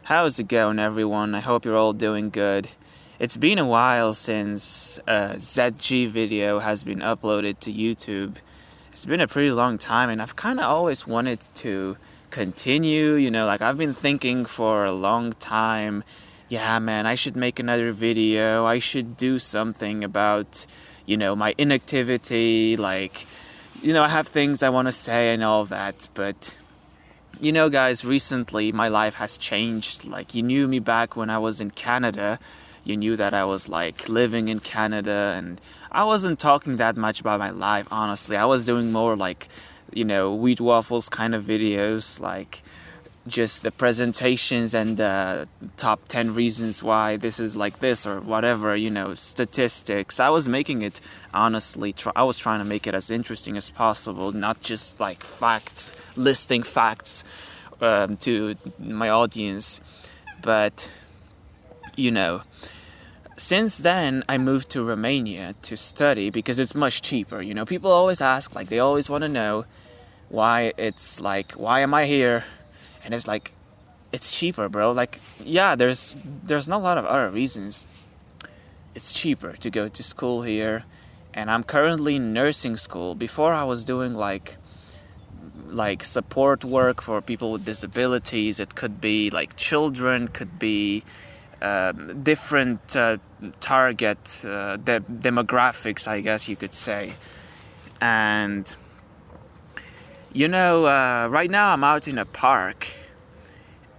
How's it going, everyone? I hope you're all doing good. It's been a while since a ZG video has been uploaded to YouTube. It's been a pretty long time, and I've kind of always wanted to continue. I've been thinking for a long time, yeah, man, I should make another video. I should do something about, my inactivity. I have things I want to say and all of that, but guys, recently my life has changed. You knew me back when I was in Canada. You knew that I was living in Canada, and I wasn't talking that much about my life, honestly. I was doing more wheat waffles kind of videos, just the presentations and the top 10 reasons why this is like this or whatever, statistics. I was making it, honestly, I was trying to make it as interesting as possible, not just facts, listing facts to my audience. But, since then, I moved to Romania to study because it's much cheaper. People always ask, they always want to know why why am I here? And it's cheaper, bro. There's not a lot of other reasons. It's cheaper to go to school here. And I'm currently in nursing school. Before I was doing support work for people with disabilities. It could be children, could be different target demographics, I guess you could say. And right now I'm out in a park,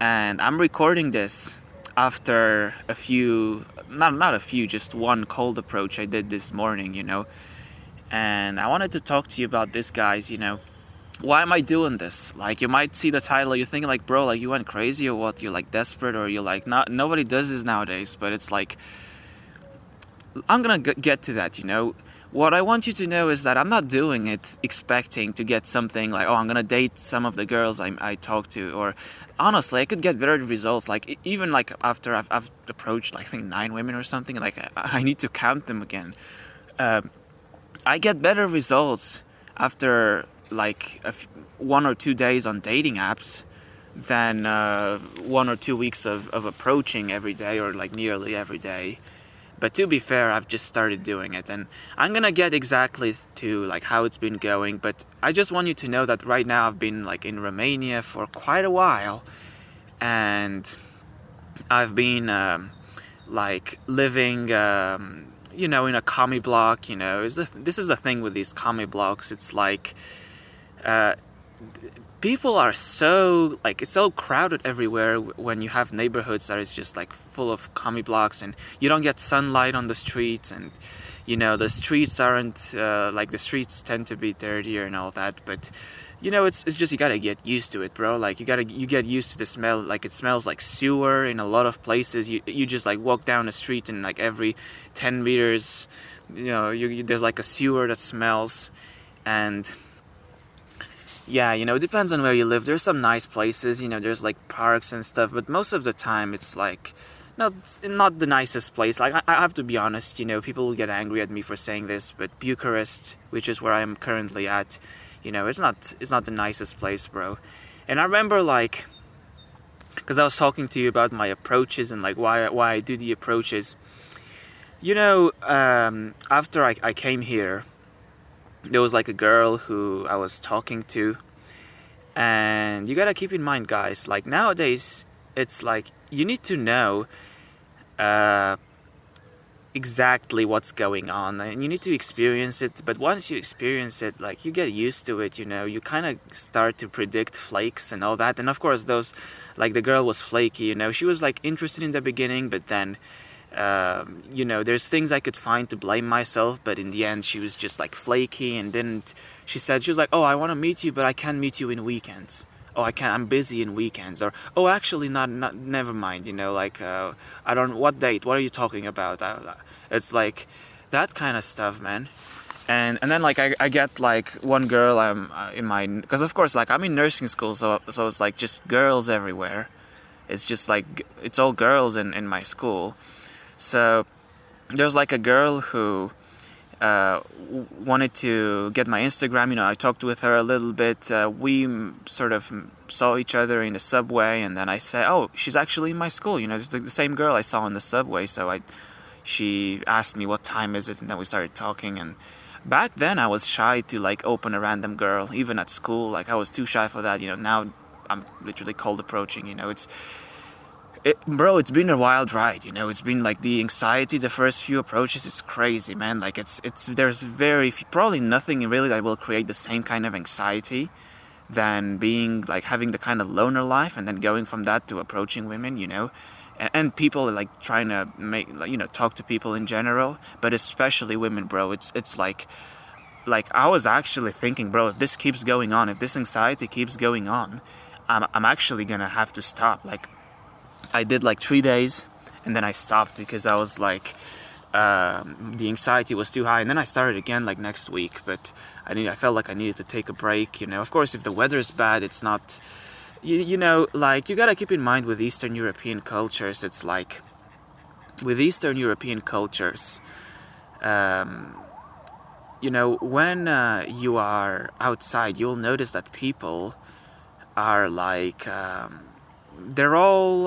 and I'm recording this after just one cold approach I did this morning, and I wanted to talk to you about this, guys. Why am I doing this? You might see the title, you're thinking bro, you went crazy or what? You're desperate, or you're not, nobody does this nowadays. But it's I'm gonna get to that. What I want you to know is that I'm not doing it expecting to get something I'm gonna date some of the girls I talk to, or honestly I could get better results. Even after I've approached I think 9 women or something, I need to count them again. I get better results after 1 or 2 days on dating apps than 1 or 2 weeks of approaching every day, or nearly every day. But to be fair, I've just started doing it, and I'm gonna get exactly to how it's been going. But I just want you to know that right now I've been in Romania for quite a while, and I've been living in a commie block. This is the thing with these commie blocks. It's people are so it's so crowded everywhere when you have neighborhoods that is just full of commie blocks, and you don't get sunlight on the streets, and the streets aren't the streets tend to be dirtier and all that. But it's just, you gotta get used to it, bro. You get used to the smell. It smells like sewer in a lot of places. You just walk down the street, and every 10 meters there's a sewer that smells. And yeah, it depends on where you live. There's some nice places, there's parks and stuff, but most of the time it's not the nicest place. I have to be honest, people will get angry at me for saying this, but Bucharest, which is where I am currently at, it's not the nicest place, bro. And I remember because I was talking to you about my approaches and why I do the approaches. After I came here, there was a girl who I was talking to, and you gotta keep in mind, guys, nowadays it's you need to know exactly what's going on, and you need to experience it. But once you experience it, you get used to it. You kind of start to predict flakes and all that. And of course those, the girl was flaky. She was interested in the beginning, but then there's things I could find to blame myself, but in the end she was just flaky, and she was oh, I want to meet you, but I can't meet you in weekends. Oh, I'm busy in weekends. Or, oh, actually not never mind, I don't, what date, what are you talking about? It's that kind of stuff, man. And then I get one girl, in my, because of course I'm in nursing school, so it's just girls everywhere. It's just it's all girls in my school. So there's a girl who wanted to get my Instagram. I talked with her a little bit. We sort of saw each other in the subway, and then I said, "Oh, she's actually in my school. It's the same girl I saw in the subway." So she asked me what time is it, and then we started talking. And back then I was shy to like open a random girl, even at school. Like I was too shy for that. Now I'm literally cold approaching. Bro, it's been a wild ride. It's been like the anxiety, the first few approaches. It's crazy, man. Like there's probably nothing really that will create the same kind of anxiety than being like having the kind of loner life, and then going from that to approaching women. And people like trying to make talk to people in general, but especially women, bro. It's like I was actually thinking, bro, if this keeps going on, if this anxiety keeps going on, I'm actually gonna have to stop. Like I did like 3 days, and then I stopped because I was like the anxiety was too high, and then I started again like next week. But I felt like I needed to take a break. Of course, if the weather is bad, it's not. Like you gotta keep in mind with Eastern European cultures, it's like with Eastern European cultures, when you are outside, you'll notice that people are like, they're all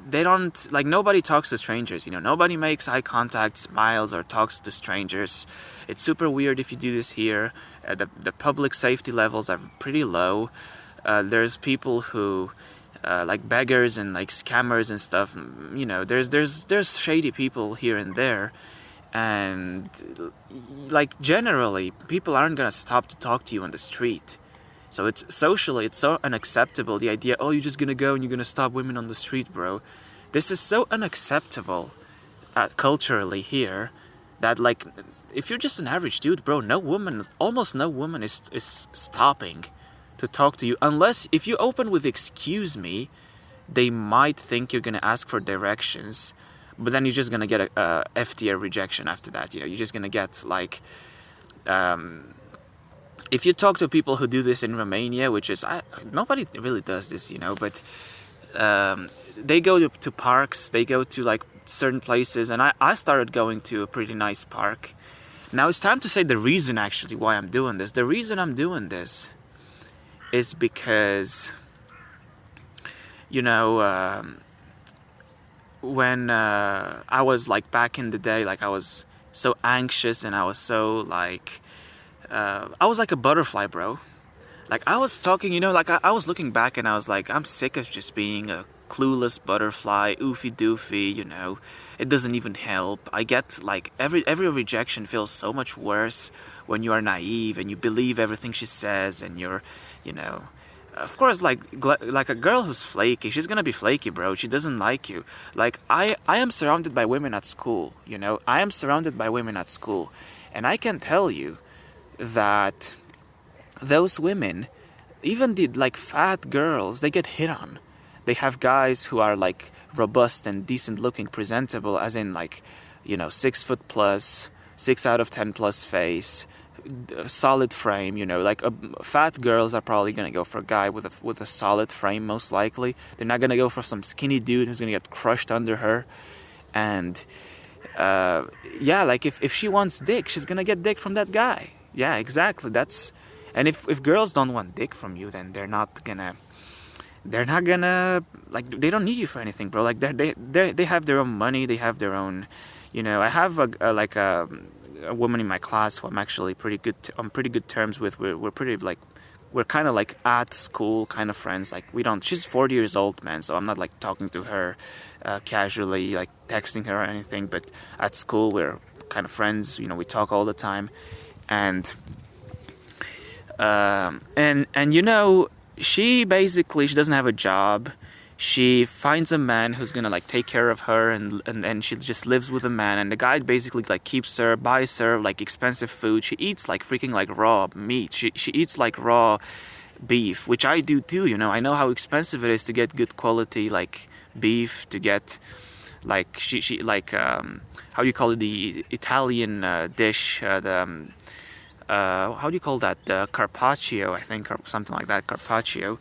they don't, like, nobody talks to strangers, nobody makes eye contact, smiles, or talks to strangers. It's super weird if you do this here. The public safety levels are pretty low. There's people who, like beggars and like scammers and stuff. There's shady people here and there, and like generally, people aren't gonna stop to talk to you on the street. So it's so unacceptable. The idea, oh, you're just gonna go and you're gonna stop women on the street, bro. This is so unacceptable, culturally here, that like, if you're just an average dude, bro, almost no woman is stopping to talk to you, unless if you open with "excuse me," they might think you're gonna ask for directions, but then you're just gonna get a FTR rejection after that. You're just gonna get like, if you talk to people who do this in Romania, which is nobody really does this, but they go to parks, they go to like certain places, and I started going to a pretty nice park. Now it's time to say the reason actually why I'm doing this. The reason I'm doing this is because, when I was like back in the day, like I was so anxious and I was so like, I was like a butterfly, bro. Like I was talking, like I was looking back and I was like, I'm sick of just being a clueless butterfly, oofy doofy, it doesn't even help. I get like every rejection feels so much worse when you are naive and you believe everything she says, and you're, of course, like a girl who's flaky, she's gonna be flaky, bro. She doesn't like you. Like I am surrounded by women at school, I am surrounded by women at school, and I can tell you that those women, even the like fat girls, they get hit on. They have guys who are like robust and decent looking, presentable, as in like, 6 foot plus, 6 out of 10 plus face, solid frame. Like fat girls are probably gonna go for a guy with a solid frame, most likely. They're not gonna go for some skinny dude who's gonna get crushed under her. And like if she wants dick, she's gonna get dick from that guy. Yeah, exactly. And if girls don't want dick from you, then they're not gonna like, they don't need you for anything, bro. Like they have their own money, they have their own, I have a woman in my class who I'm actually on pretty good terms with. We're pretty like, we're kind of like at school kind of friends. Like she's 40 years old, man, so I'm not like talking to her casually, like texting her or anything, but at school we're kind of friends, we talk all the time. And she doesn't have a job. She finds a man who's gonna like take care of her, and she just lives with a man, and the guy basically like keeps her, buys her like expensive food. She eats like freaking like raw meat. She eats like raw beef, which I do too. I know how expensive it is to get good quality like beef, to get like she like how do you call it, the Italian dish, how do you call that? Carpaccio, I think, or something like that. Carpaccio.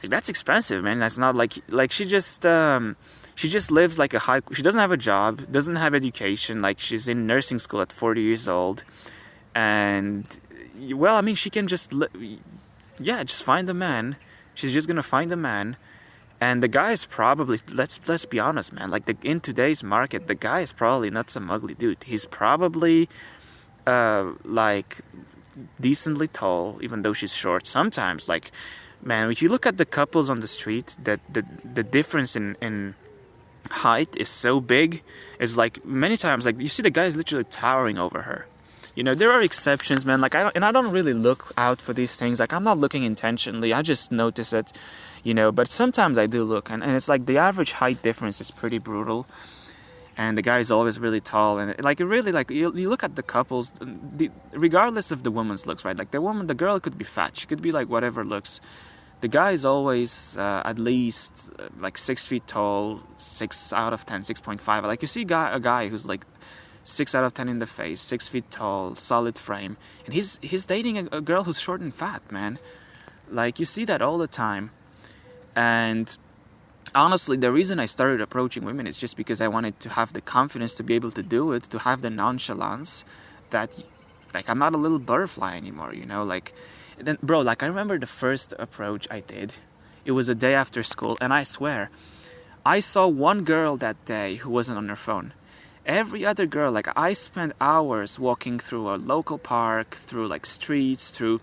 That's expensive, man. That's not like she just she just lives like she doesn't have a job, doesn't have education, like she's in nursing school at 40 years old. And, well, I mean, she can just, just find a man. She's just gonna find a man. And the guy is probably, let's be honest, man, like in today's market, the guy is probably not some ugly dude. He's probably, like, decently tall, even though she's short. Sometimes, like, man, if you look at the couples on the street, that the difference in height is so big. It's like many times, like, you see the guy is literally towering over her. You know, there are exceptions, man. Like, I don't really look out for these things. Like, I'm not looking intentionally. I just notice it, you know. But sometimes I do look, and it's like the average height difference is pretty brutal. And the guy is always really tall, and like it really, like, you look at the couples, regardless of the woman's looks, right? Like the girl could be fat, she could be like whatever looks. The guy is always at least like 6 feet tall, 6 out of 10, 6.5. Like, you see a guy who's like 6 out of 10 in the face, 6 feet tall, solid frame, and he's dating a girl who's short and fat, man. Like, you see that all the time. And honestly, the reason I started approaching women is just because I wanted to have the confidence to be able to do it, to have the nonchalance that, like, I'm not a little butterfly anymore, you know? Like, then, bro, like, I remember the first approach I did. It was a day after school, and I swear, I saw one girl that day who wasn't on her phone. Every other girl, like, I spent hours walking through a local park, through, like, streets, through...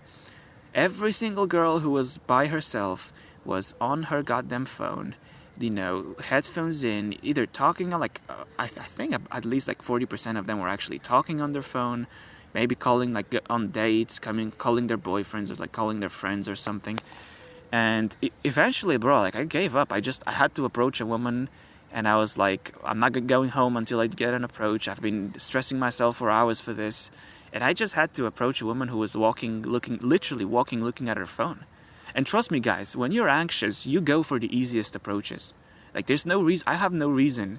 Every single girl who was by herself was on her goddamn phone, you know, headphones in, either talking, like, I think at least like 40% of them were actually talking on their phone, maybe calling, like, on dates, calling their boyfriends, or like calling their friends or something. And eventually, bro, like, I gave up. I had to approach a woman, and I was like, I'm not going home until I get an approach. I've been stressing myself for hours for this. And I just had to approach a woman who was literally walking, looking at her phone. And trust me, guys, when you're anxious, you go for the easiest approaches. Like, there's no reason, I have no reason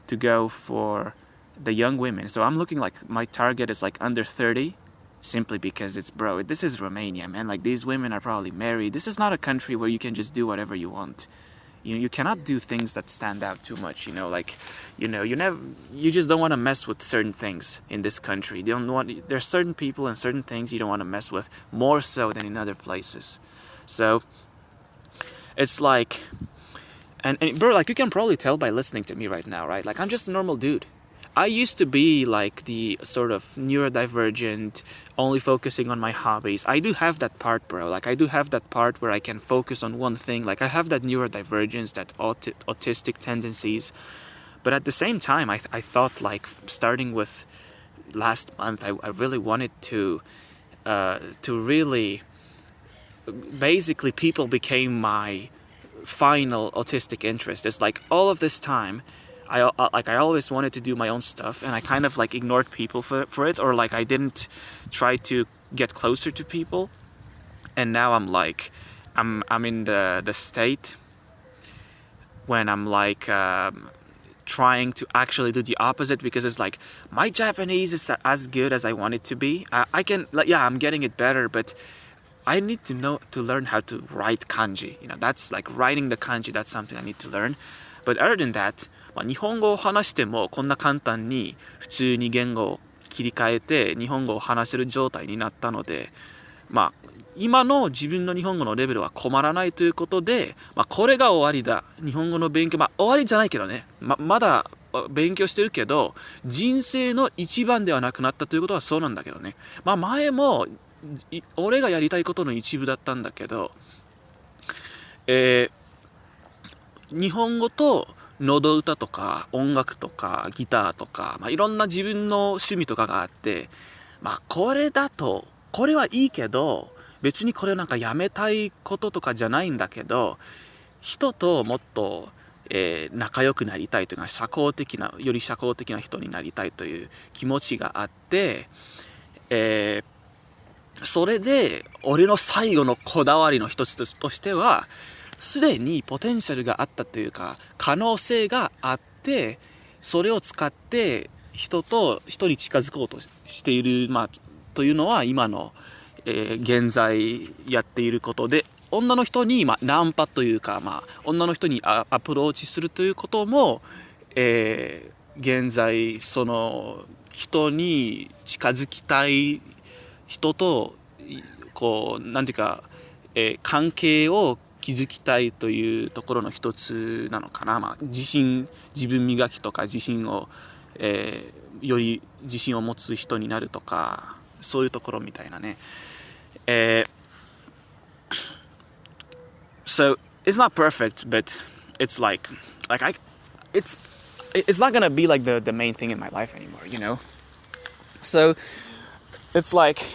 to go for the young women. So I'm looking, like, my target is like under 30, simply because this is Romania, man. Like, these women are probably married. This is not a country where you can just do whatever you want. You cannot do things that stand out too much, you know, like, you know, you just don't want to mess with certain things in this country. There's certain people and certain things you don't want to mess with, more so than in other places. So it's like, and bro, like, you can probably tell by listening to me right now, right? Like, I'm just a normal dude. I used to be like the sort of neurodivergent, only focusing on my hobbies. I do have that part, bro. Like, I do have that part where I can focus on one thing. Like, I have that neurodivergence, that autistic tendencies. But at the same time, I thought, like, starting with last month, I really wanted to really, basically, people became my final autistic interest. It's like all of this time, I always wanted to do my own stuff, and I kind of, like, ignored people for it, or like I didn't try to get closer to people. And now I'm like, I'm in the state when I'm like trying to actually do the opposite, because it's like, my Japanese is as good as I want it to be. I can, like, yeah, I'm getting it better, but I need to learn how to write kanji. You know, that's like writing the kanji. That's something I need to learn. But other than that, 日本語を話してもこんな簡単に普通に言語を切り替えて日本語を話せる状態になったので、今の自分の日本語のレベルは困らないということで、これが終わりだ。日本語の勉強、終わりじゃないけどね。まだ勉強してるけど、人生の一番ではなくなったということはそうなんだけどね。前も俺がやりたいことの一部だったんだけど、日本語と喉歌とか音楽とかギターとか、いろんな自分の趣味とかがあって、これはいいけど、別にこれなんかやめたいこととかじゃないんだけど、人ともっと、仲良くなりたいというのはより社交的な人になりたいという気持ちがあって、それで俺の最後のこだわりの一つとしては、すでにポテンシャルがあったというか可能性があって、それを使って人に近づこうとしている、というのは今の、現在やっていることで女の人に、ナンパというか、女の人にアプローチするということも、現在その人に近づきたい人とこうなんていうか、関係を築きたいというところの一つなのかな。自分磨きとか自信を、より自信を持つ人になるとか、そういうところみたいなね。So it's not perfect, but it's it's not gonna be like the main thing in my life anymore, you know. So it's like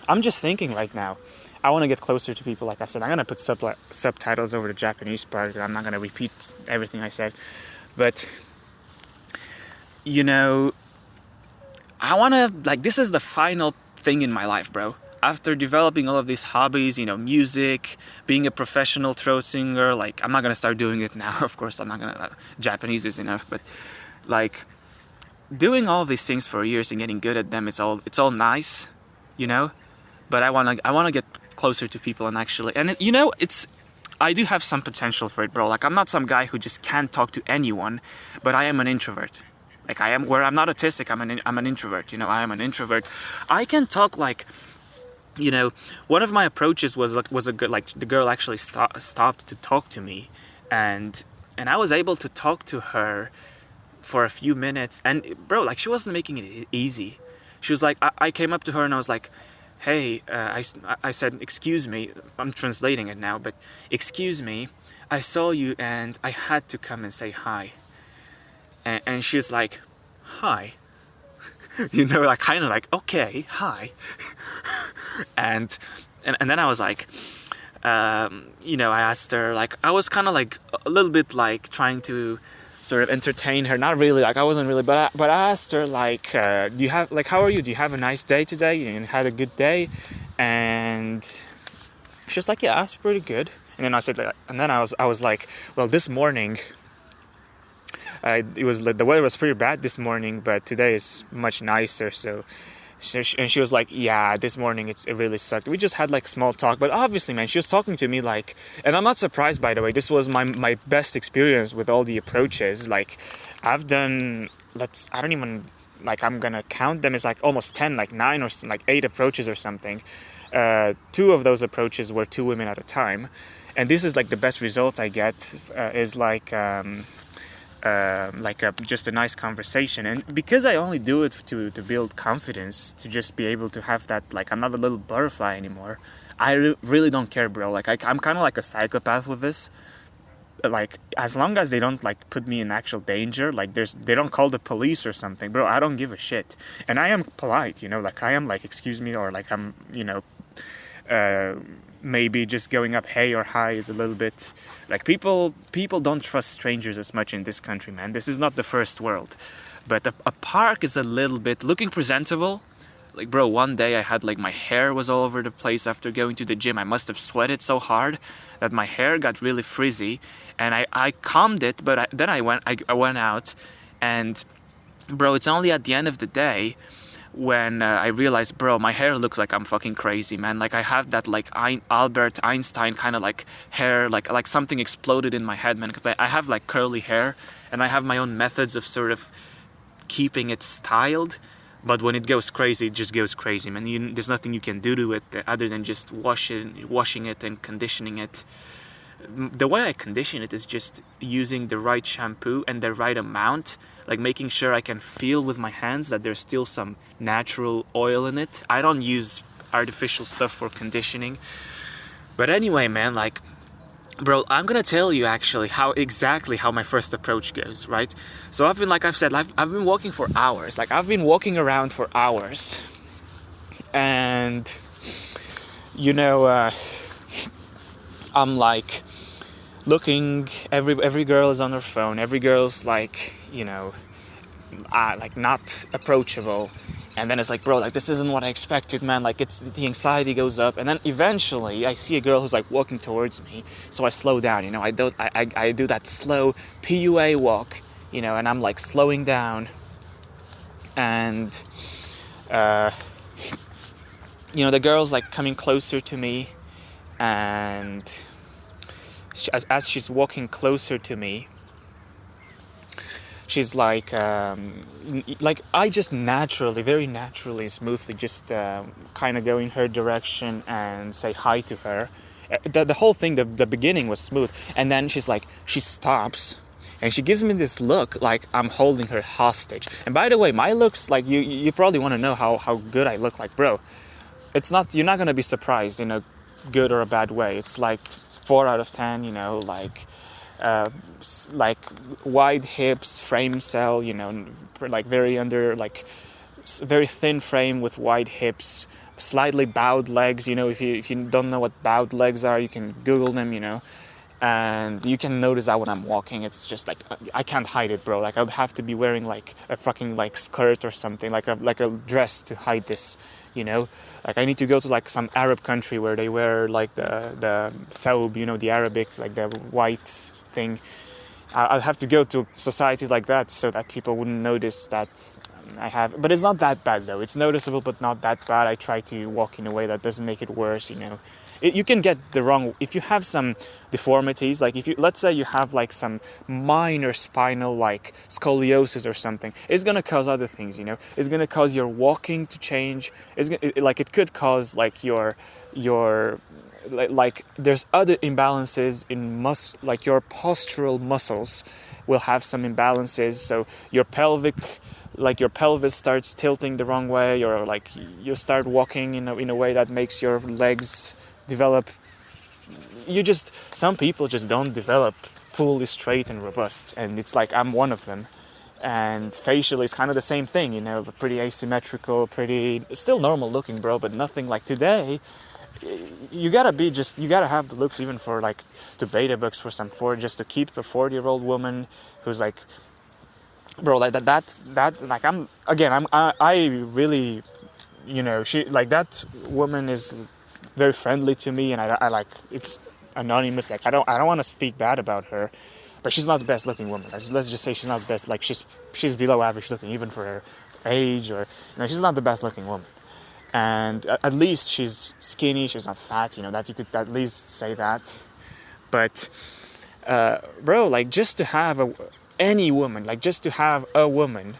I'm just thinking right now. I want to get closer to people. Like I said, I'm gonna put subtitles over the Japanese part. I'm not gonna repeat everything I said, but you know, I wanna this is the final thing in my life, bro. After developing all of these hobbies, you know, music, being a professional throat singer, like I'm not gonna start doing it now. Of course, I'm not gonna. Japanese is enough, but like doing all these things for years and getting good at them, it's all nice, you know. But I wanna get closer to people and actually, and you know, I do have some potential for it, bro. Like I'm not some guy who just can't talk to anyone, but I am an introvert. Like I am, where I'm not autistic, I'm an introvert. You know, I am an introvert. I can talk like. You know, one of my approaches was a good, like the girl actually stopped to talk to me, and I was able to talk to her for a few minutes, and bro, like she wasn't making it easy. She was like, I came up to her and I was like, hey, I said, excuse me, I'm translating it now, but excuse me, I saw you and I had to come and say hi, and she was like, hi. You know, like kind of like, okay, hi. and then I was like, you know, I asked her, like, I was kind of like a little bit like trying to sort of entertain her. Not really, like I wasn't really, but I asked her like, do you have, like, how are you? Do you have a nice day today? You had a good day? And she was like, yeah, it's pretty good. And then I said, like, and then I was like, well, this morning. It was the weather was pretty bad this morning, but today is much nicer. So and she was like, yeah, this morning it really sucked. We just had like small talk, but obviously, man, she was talking to me like, and I'm not surprised, by the way. This was my best experience with all the approaches. Like I've done, I don't even, like I'm gonna count them. It's like almost 10, like 9 or like 8 approaches or something. 2 of those approaches were 2 women at a time, and this is like the best result I get is like just a nice conversation. And because I only do it to build confidence, to just be able to have that, like I'm not a little butterfly anymore, I really don't care, bro. Like I'm kind of like a psychopath with this. Like as long as they don't like put me in actual danger, like they don't call the police or something, bro, I don't give a shit. And I am polite, you know, like I am like, excuse me, or like I'm, you know, maybe just going up hey or hi is a little bit like people don't trust strangers as much in this country, man. This is not the first world. But a park is a little bit looking presentable. Like, bro, one day I had like my hair was all over the place after going to the gym. I must have sweated so hard that my hair got really frizzy, and I combed it, but then I went out, and bro, it's only at the end of the day when I realized, bro, my hair looks like I'm fucking crazy, man. Like I have that like Albert Einstein kind of like hair, like something exploded in my head, man. Because I have like curly hair, and I have my own methods of sort of keeping it styled. But when it goes crazy, it just goes crazy, man. There's nothing you can do to it other than just washing it and conditioning it. The way I condition it is just using the right shampoo and the right amount, like making sure I can feel with my hands that there's still some natural oil in it. I don't use artificial stuff for conditioning. But anyway, man, like, bro, I'm gonna tell you actually exactly how my first approach goes, right? So I've been walking for hours. Like I've been walking around for hours, and you know, I'm like looking. Every girl is on her phone. Every girl's like, you know, like not approachable. And then it's like, bro, like this isn't what I expected, man. Like the anxiety goes up, and then eventually I see a girl who's like walking towards me, so I slow down. You know, I do that slow PUA walk, you know, and I'm like slowing down, and you know, the girl's like coming closer to me, and as she's walking closer to me, she's like I just naturally, very naturally, smoothly, just kind of go in her direction and say hi to her. The whole thing, the beginning was smooth, and then she stops, and she gives me this look like I'm holding her hostage. And by the way, my looks, like, you probably want to know how good I look like, bro. It's not, you're not gonna be surprised in a good or a bad way. It's like 4 out of 10, you know, like wide hips, frame cell, you know, like very thin frame with wide hips, slightly bowed legs. You know, if you don't know what bowed legs are, you can Google them, you know, and you can notice that when I'm walking, it's just like, I can't hide it, bro. Like, I'd have to be wearing like a fucking like skirt or something, like a dress to hide this, you know. Like, I need to go to like some Arab country where they wear like the thawb, you know, the Arabic, like the white thing. I'll have to go to society like that so that people wouldn't notice that I have. But it's not that bad, though. It's noticeable, but not that bad. I try to walk in a way that doesn't make it worse, you know. You can get the wrong, if you have some deformities, like let's say you have like some minor spinal like scoliosis or something, it's gonna cause other things, you know. It's gonna cause your walking to change. It could cause like your like there's other imbalances in like your postural muscles will have some imbalances, so your pelvis starts tilting the wrong way, or like you start walking in a way that makes your legs develop. Some people just don't develop fully straight and robust, and it's like I'm one of them. And facially it's kind of the same thing, you know, pretty asymmetrical, pretty still normal looking, bro, but nothing like today. You gotta have the looks even for like to beta books for just to keep a 40-year-old woman who's like, bro, like that like I really, you know, she like that woman is very friendly to me, and I like, it's anonymous, like I don't want to speak bad about her, but she's not the best looking woman. Let's just say she's not the best, like she's below average looking even for her age, or, you know, she's not the best looking woman. And at least she's skinny, she's not fat, you know, that you could at least say that. But bro, like just to have a woman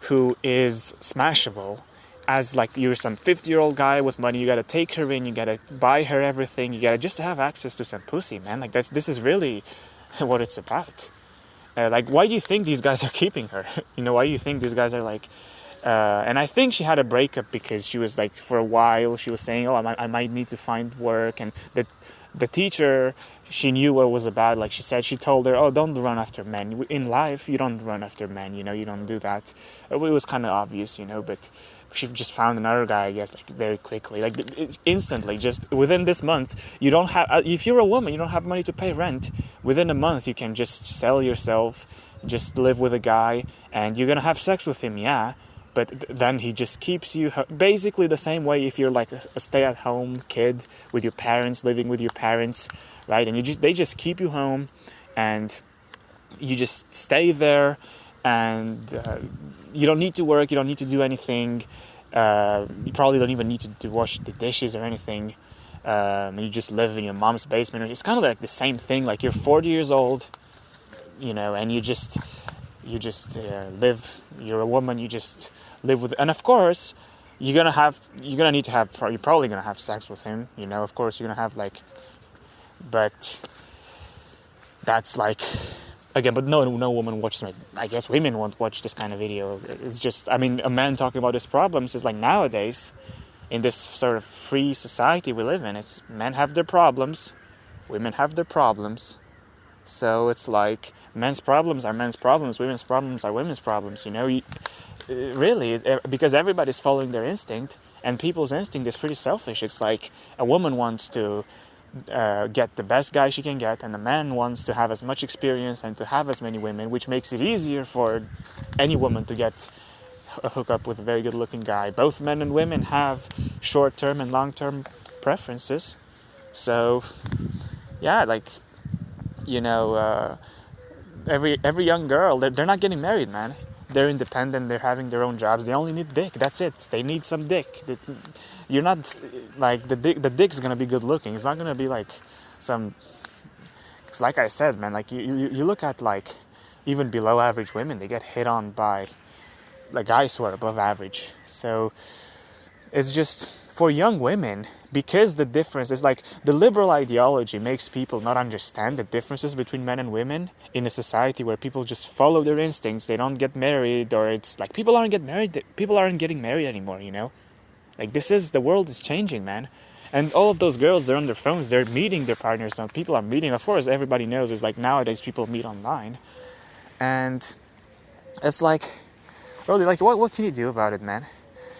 who is smashable, as like you're some 50-year-old guy with money, you gotta take her in, you gotta buy her everything, you gotta just have access to some pussy, man. Like this is really what it's about. Like, why do you think these guys are keeping her? You know, why do you think these guys are like? And I think she had a breakup because she was like, for a while she was saying, oh, I might need to find work, and the teacher, she knew what it was about. Like she told her, oh, don't run after men in life. You don't run after men, you know, you don't do that. It was kind of obvious, you know, but she just found another guy, I guess, like very quickly, like instantly, just within this month. You don't have, if you're a woman, you don't have money to pay rent. Within a month, you can just sell yourself, just live with a guy, and you're gonna have sex with him, yeah. But then he just keeps you basically the same way if you're like a stay-at-home kid with your parents, living with your parents, right? And they just keep you home, and you just stay there, and you don't need to work, you don't need to do anything. You probably don't even need to wash the dishes or anything. You just live in your mom's basement. It's kind of like the same thing. Like, you're 40 years old, you know, and you just live. You're a woman. You just live with. And of course, you're probably gonna have sex with him. You know, of course, you're gonna have like. But that's like. Again, but no woman watches me. I guess women won't watch this kind of video. It's just, I mean, a man talking about his problems is like, nowadays, in this sort of free society we live in, it's men have their problems, women have their problems. So it's like, men's problems are men's problems, women's problems are women's problems, you know? Really, because everybody's following their instinct, and people's instinct is pretty selfish. It's like, a woman wants to get the best guy she can get, and the man wants to have as much experience and to have as many women, which makes it easier for any woman to get a hookup with a very good looking guy. Both men and women have short-term and long-term preferences. So yeah, like, you know, every young girl, they're not getting married, man. they're independent, they're having their own jobs, they only need dick, that's it. They need some dick. You're not, like, the dick's gonna be good looking. It's not gonna be like some, it's like I said, man, like, you look at, like, even below average women, they get hit on by, like, guys who are above average. So it's just, for young women, because the difference is like the liberal ideology makes people not understand the differences between men and women in a society where people just follow their instincts, they don't get married, or it's like people aren't getting married anymore, you know? Like, the world is changing, man. And all of those girls, they're on their phones, they're meeting their partners, and people are meeting, of course, everybody knows, it's like nowadays people meet online. And it's like, really, like, what can you do about it, man?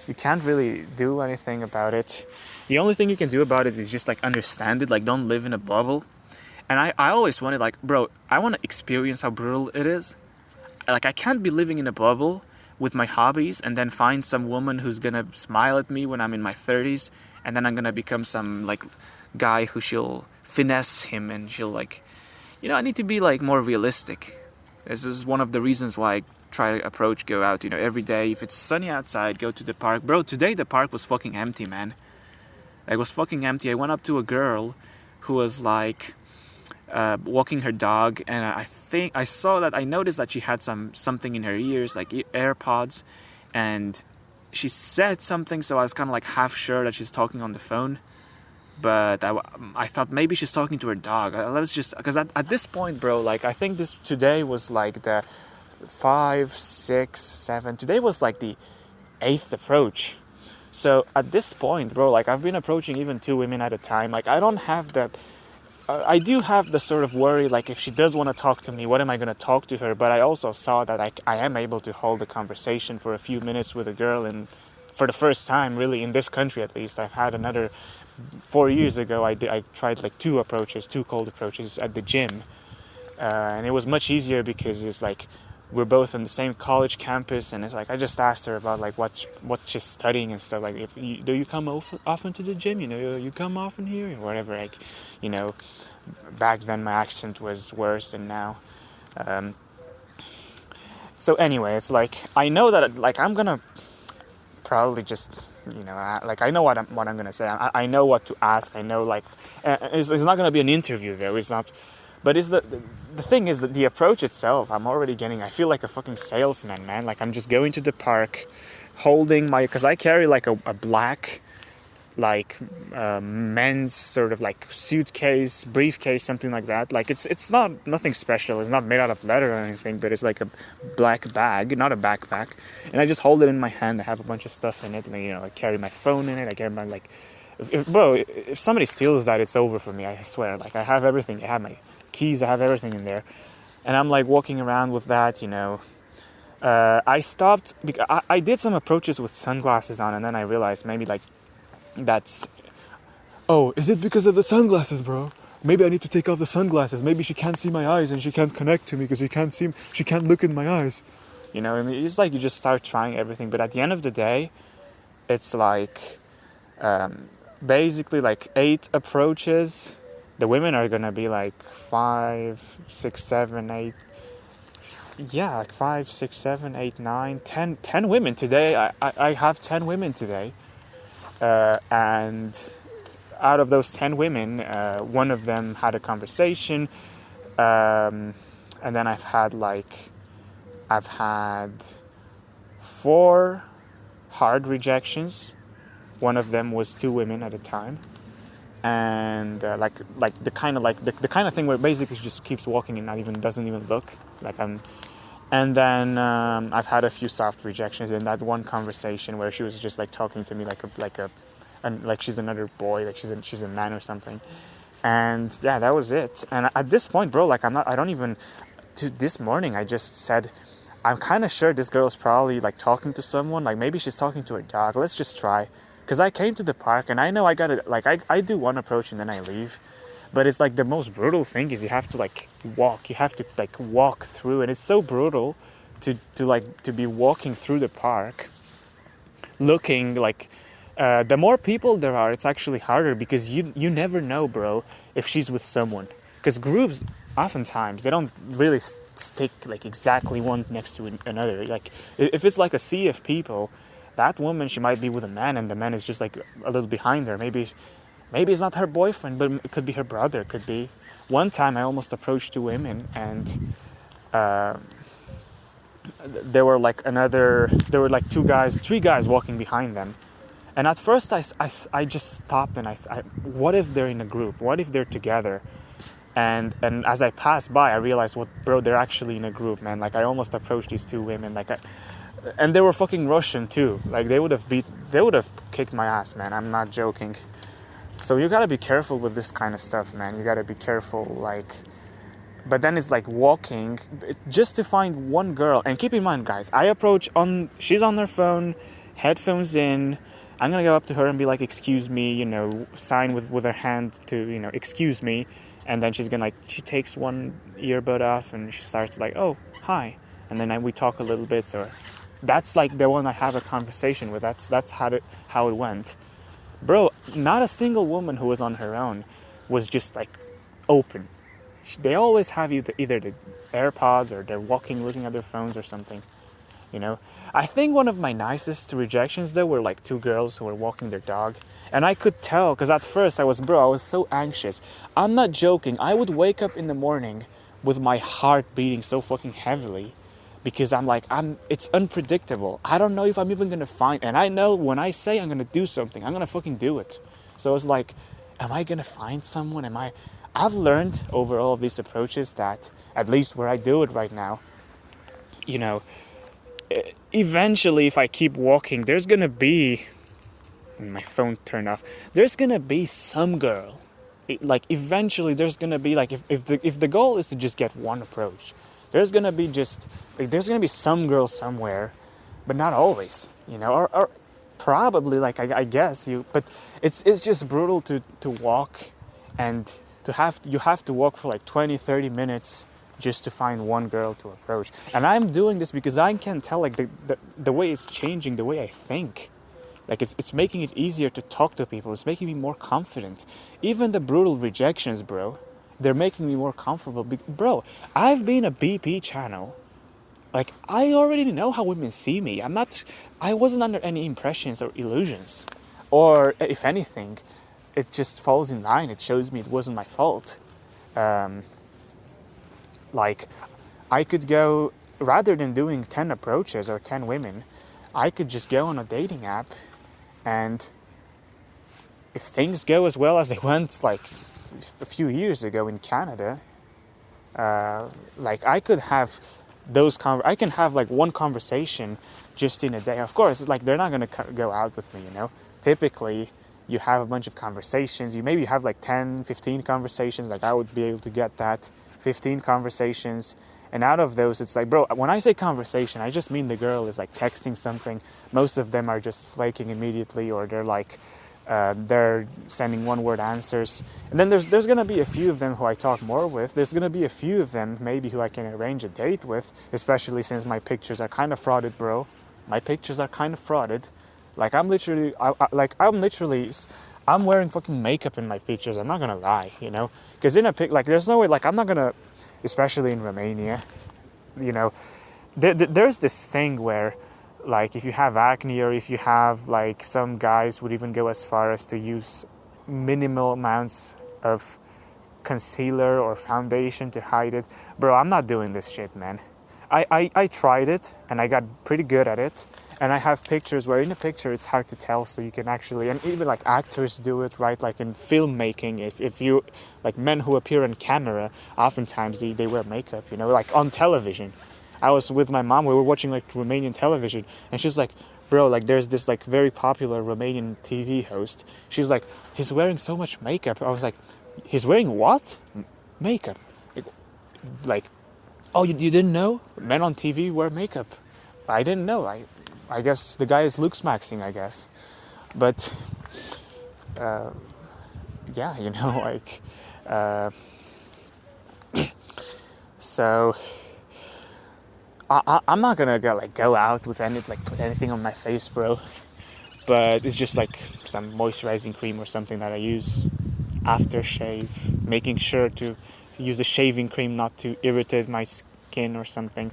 You can't really do anything about it. The only thing you can do about it is just, like, understand it, like, don't live in a bubble. And I always wanted, like, bro, I want to experience how brutal it is. Like, I can't be living in a bubble with my hobbies and then find some woman who's gonna smile at me when I'm in my 30s, and then I'm gonna become some, like, guy who she'll finesse him, and she'll, like, you know, I need to be, like, more realistic. This is one of the reasons why I try to go out, you know, every day. If it's sunny outside, go to the park. Bro, today the park was fucking empty, man. It was fucking empty. I went up to a girl who was, like, walking her dog, and I noticed that she had something in her ears, like AirPods, and she said something, so I was kind of, like, half sure that she's talking on the phone. But I thought maybe she's talking to her dog. Let's just, because at this point, bro, like, I think today was, like, the 5, 6, 7. Today was, like, the 8th approach. So at this point, bro, like, I've been approaching even 2 women at a time. Like, I don't have that. I do have the sort of worry, like, if she does want to talk to me, what am I going to talk to her? But I also saw that I am able to hold a conversation for a few minutes with a girl, and for the first time, really, in this country at least. I've had another 4 years ago. I tried, like, 2 cold approaches at the gym, and it was much easier because it's like we're both on the same college campus, and it's like I just asked her about, like, what she's studying and stuff. Like, do you come often to the gym? You know, you come often here or whatever. Like, you know, back then my accent was worse than now. So anyway, it's like I know that, like, I'm gonna probably just, you know, like, I know what I'm gonna say. I know what to ask. I know, like, it's not gonna be an interview though. It's not. But the thing is that the approach itself, I'm already getting, I feel like a fucking salesman, man. Like, I'm just going to the park, holding because I carry, like, a black, like, men's sort of, like, suitcase, briefcase, something like that. Like, it's nothing special. It's not made out of leather or anything, but it's like a black bag, not a backpack. And I just hold it in my hand. I have a bunch of stuff in it, and, you know, I carry my phone in it. I carry my, like, if somebody steals that, it's over for me, I swear. Like, I have everything. I have my keys, I have everything in there, and I'm, like, walking around with that, you know. I stopped because I did some approaches with sunglasses on, and then I realized maybe, like, that's, oh, is it because of the sunglasses, bro? Maybe I need to take off the sunglasses. Maybe she can't see my eyes and she can't connect to me because she can't look in my eyes, you know. I mean, it's like you just start trying everything, but at the end of the day, it's like basically, like, 8 approaches. The women are gonna be, like, 5, 6, 7, 8. Yeah, like 5, 6, 7, 8, 9, 10 women today. I have 10 women today. And out of those 10 women, one of them had a conversation. And then I've had 4 hard rejections. One of them was 2 women at a time. And like the kind of thing where basically she just keeps walking and doesn't even look like I'm. And then I've had a few soft rejections in that one conversation where she was just, like, talking to me like she's another boy, like she's a man or something. And yeah, that was it. And at this point, bro, like, this morning I just said, I'm kind of sure this girl's probably, like, talking to someone, like maybe she's talking to her dog. Let's just try. Because I came to the park and I know I gotta, like, I do one approach and then I leave. But it's like the most brutal thing is you have to, like, walk. You have to, like, walk through. And it's so brutal to be walking through the park looking like, the more people there are, it's actually harder because you never know, bro, if she's with someone. Because groups, oftentimes, they don't really stick like exactly one next to another. Like if it's like a sea of people, that woman, she might be with a man, and the man is just like a little behind her. Maybe it's not her boyfriend, but it could be her brother. It could be. One time, I almost approached two women, and there were like three guys walking behind them. And at first, I just stopped, and what if they're in a group? What if they're together? And as I passed by, I realized, bro, they're actually in a group, man. Like I almost approached these two women, and they were fucking Russian too. Like they would have kicked my ass, man. I'm not joking. So you gotta be careful with this kind of stuff, man. You gotta be careful, like. But then it's like walking just to find one girl. And keep in mind, guys, she's on her phone, headphones in. I'm gonna go up to her and be like, excuse me, sign with her hand to, excuse me. And then she takes one earbud off and she starts like, oh, hi. And then we talk a little bit, or that's like the one I have a conversation with. That's how it went. Bro, not a single woman who was on her own was just like open. They always have either the AirPods or they're walking, looking at their phones or something. I think one of my nicest rejections though were like two girls who were walking their dog, and I could tell because at first I was so anxious. I'm not joking. I would wake up in the morning with my heart beating so fucking heavily because it's unpredictable. I don't know if I'm even gonna find, and I know when I say I'm gonna do something, I'm gonna fucking do it. So it's like, am I gonna find someone? I've learned over all of these approaches that at least where I do it right now, eventually if I keep walking, there's gonna be, my phone turned off, there's gonna be some girl. Eventually there's gonna be if the goal is to just get one approach, there's gonna be some girl somewhere, but not always, or probably I guess but it's just brutal to walk, and you have to walk for like 20-30 minutes just to find one girl to approach. And I'm doing this because I can tell like the way it's changing the way I think. Like it's making it easier to talk to people. It's making me more confident. Even the brutal rejections, bro, they're making me more comfortable. Bro, I've been a BP channel. Like I already know how women see me. I wasn't under any impressions or illusions. Or if anything, it just falls in line. It shows me it wasn't my fault. Like, I could go, rather than doing 10 approaches or 10 women, I could just go on a dating app, and if things go as well as they went like a few years ago in Canada, I could have I can have like one conversation just in a day. Of course, like they're not going to go out with me, Typically, you have a bunch of conversations. You maybe have like 10, 15 conversations. Like I would be able to get that. 15 conversations, and out of those it's like, bro, when I say conversation, I just mean the girl is like texting something. Most of them are just flaking immediately, or they're like they're sending one-word answers. And then there's gonna be a few of them who I talk more with. There's gonna be a few of them maybe who I can arrange a date with, especially since my pictures are kind of frauded, bro. My pictures are kind of frauded. Like I'm wearing fucking makeup in my pictures. I'm not gonna lie, because in a pic, like there's no way, like I'm not gonna, especially in Romania, there's this thing where, like if you have acne, or if you have like, some guys would even go as far as to use minimal amounts of concealer or foundation to hide it. Bro, I'm not doing this shit, man. I tried it and I got pretty good at it. And I have pictures where in a picture it's hard to tell, so you can actually, and even like actors do it, right? Like in filmmaking, if you, like men who appear on camera, oftentimes they wear makeup, like on television. I was with my mom, we were watching like Romanian television, and she's like, bro, like there's this like very popular Romanian TV host. She's like, he's wearing so much makeup. I was like, he's wearing what? Makeup. Like, oh, you didn't know? Men on TV wear makeup. I didn't know. I guess the guy is looks maxing, I guess. But, yeah, so I'm not gonna go out with put anything on my face, bro. But it's just like some moisturizing cream or something that I use after shave, making sure to use a shaving cream not to irritate my skin or something.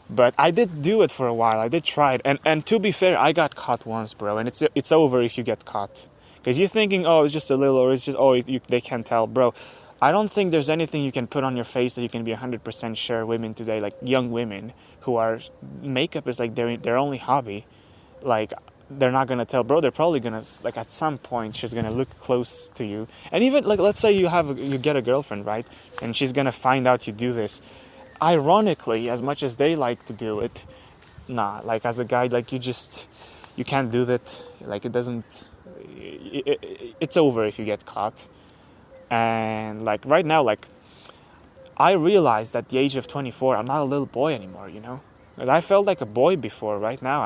But I did do it for a while. I did try it, and to be fair, I got caught once, bro. And it's over if you get caught, because you're thinking, oh, it's just a little, or it's just, oh, they can't tell, bro. I don't think there's anything you can put on your face that you can be 100% sure. Women today, like young women who are, makeup is like their only hobby. Like, they're not gonna tell, bro. They're probably gonna, like, at some point she's gonna look close to you, and even like, let's say you get a girlfriend, right, and she's gonna find out you do this. Ironically, as much as they like to do it, nah, like as a guy, like you can't do that. Like, it's over if you get caught. And like right now, like I realized at the age of 24, I'm not a little boy anymore, you know? And I felt like a boy before. Right now,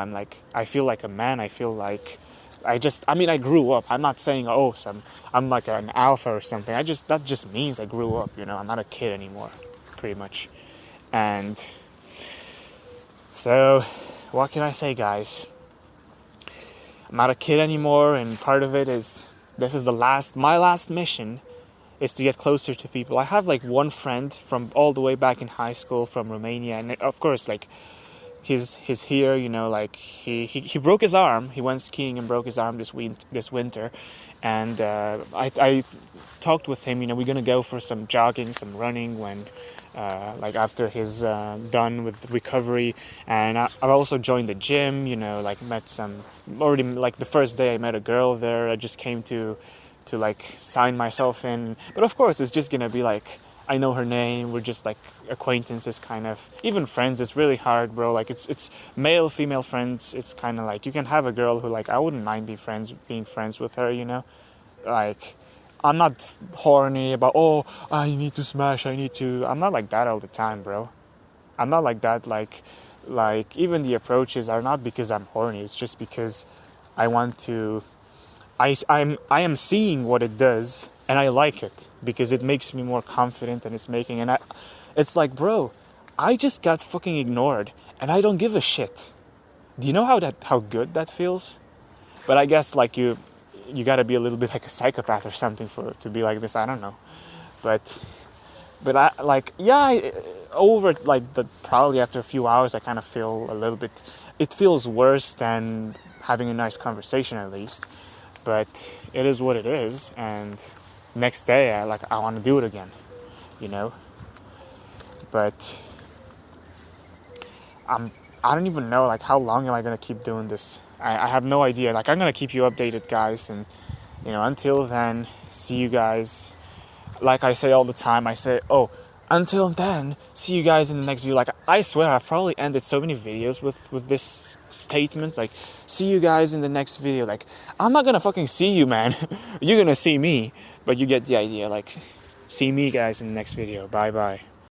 I feel like a man. I feel like I grew up. I'm not saying, I'm like an alpha or something. That just means I grew up, you know? I'm not a kid anymore, pretty much. And so, what can I say, guys? I'm not a kid anymore, and part of it is, this is my last mission is to get closer to people. I have like one friend from all the way back in high school from Romania, and of course, like he's here, you know, like he broke his arm. He went skiing and broke his arm this winter, and I talked with him. You know, we're gonna go for some jogging, some running when like after he's done with recovery. And I've also joined the gym. You know, like like the first day I met a girl there. I just came to like sign myself in. But of course, it's just gonna be like, I know her name, we're just like acquaintances, kind of. Even friends, it's really hard, bro. Like it's male, female friends. It's kind of like, you can have a girl who, like, I wouldn't mind being friends with her, you know? Like, I'm not horny about, I need to smash, I'm not like that all the time, bro. I'm not like that. Like even the approaches are not because I'm horny. It's just because I want to, I am seeing what it does, and I like it because it makes me more confident, and it's like, bro, I just got fucking ignored and I don't give a shit. Do you know how good that feels? But I guess like you got to be a little bit like a psychopath or something to be like this. I don't know. But I like, yeah, over like probably after a few hours I kind of feel a little bit, it feels worse than having a nice conversation, at least. But it is what it is, and next day I want to do it again, you know. But I don't even know, like, how long am I gonna keep doing this? I have no idea. Like, I'm gonna keep you updated, guys, and you know, until then, see you guys. Like I say all the time, until then, see you guys in the next video. Like, I swear, I've probably ended so many videos with this statement. Like, see you guys in the next video. Like, I'm not gonna fucking see you, man. You're gonna see me, but you get the idea. Like, see me, guys, in the next video. Bye-bye.